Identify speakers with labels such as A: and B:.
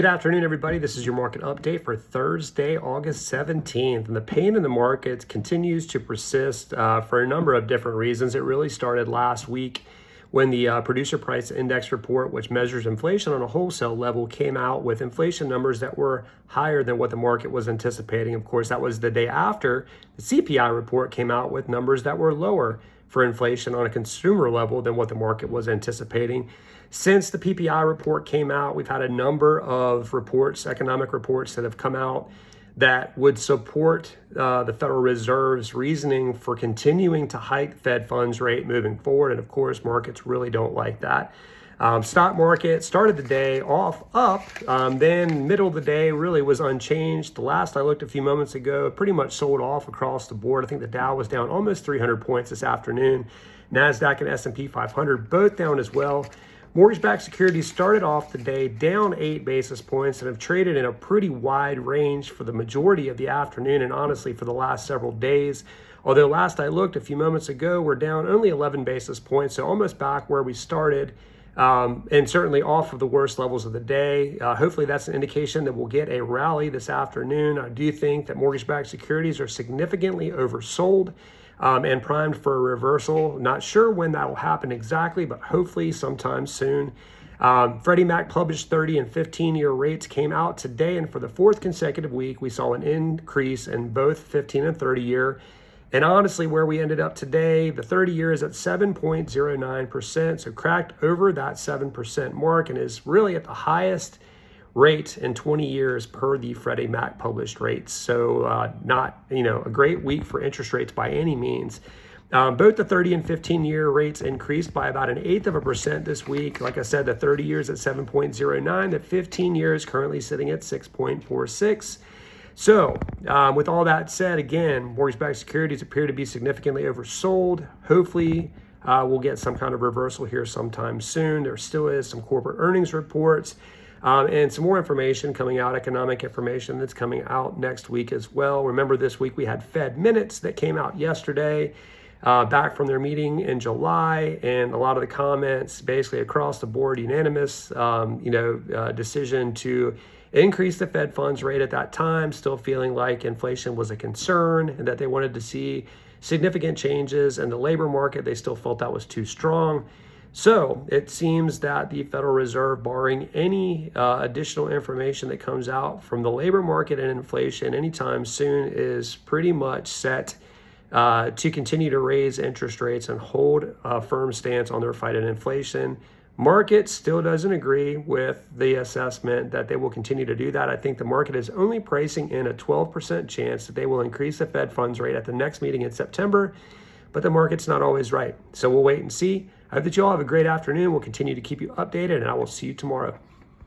A: Good afternoon, everybody. This is your market update for Thursday, August 17th. And the pain in the markets continues to persist for a number of different reasons. It really started last week when the producer price index report, which measures inflation on a wholesale level, came out with inflation numbers that were higher than what the market was anticipating. Of course, that was the day after the CPI report came out with numbers that were lower for inflation on a consumer level than what the market was anticipating. Since the PPI report came out, we've had a number of reports, economic reports that have come out that would support the Federal Reserve's reasoning for continuing to hike Fed funds rate moving forward. And of course, markets really don't like that. Stock market started the day off up, then middle of the day really was unchanged. The last I looked a few moments ago, it pretty much sold off across the board. I think the Dow was down almost 300 points this afternoon. NASDAQ and S&P 500 both down as well. Mortgage-backed securities started off the day down 8 basis points and have traded in a pretty wide range for the majority of the afternoon and honestly for the last several days. Although last I looked a few moments ago, we're down only 11 basis points, so almost back where we started. And certainly off of the worst levels of the day. Hopefully that's an indication that we'll get a rally this afternoon. I do think that mortgage-backed securities are significantly oversold and primed for a reversal. Not sure when that will happen exactly, but hopefully sometime soon. Freddie Mac published 30 and 15-year rates came out today, and for the fourth consecutive week, we saw an increase in both 15 and 30-year. And honestly, where we ended up today, the 30-year is at 7.09%, so cracked over that 7% mark and is really at the highest rate in 20 years per the Freddie Mac published rates. So not, a great week for interest rates by any means. Both the 30 and 15-year rates increased by about 1/8% this week. Like I said, the 30 years at 7.09, the 15 years currently sitting at 6.46. So with all that said, again, mortgage-backed securities appear to be significantly oversold. Hopefully we'll get some kind of reversal here sometime soon. There still is some corporate earnings reports and some more information coming out, economic information that's coming out next week as well. Remember, this week we had Fed minutes that came out yesterday back from their meeting in July, and a lot of the comments basically across the board unanimous, decision to increase the Fed funds rate at that time, still feeling like inflation was a concern and that they wanted to see significant changes in the labor market. They still felt that was too strong. So it seems that the Federal Reserve, barring any additional information that comes out from the labor market and inflation anytime soon, is pretty much set to continue to raise interest rates and hold a firm stance on their fight at inflation. Market still doesn't agree with the assessment that they will continue to do that. I think the market is only pricing in a 12% chance that they will increase the Fed funds rate at the next meeting in September, but the market's not always right. So we'll wait and see. I hope that you all have a great afternoon. We'll continue to keep you updated, and I will see you tomorrow.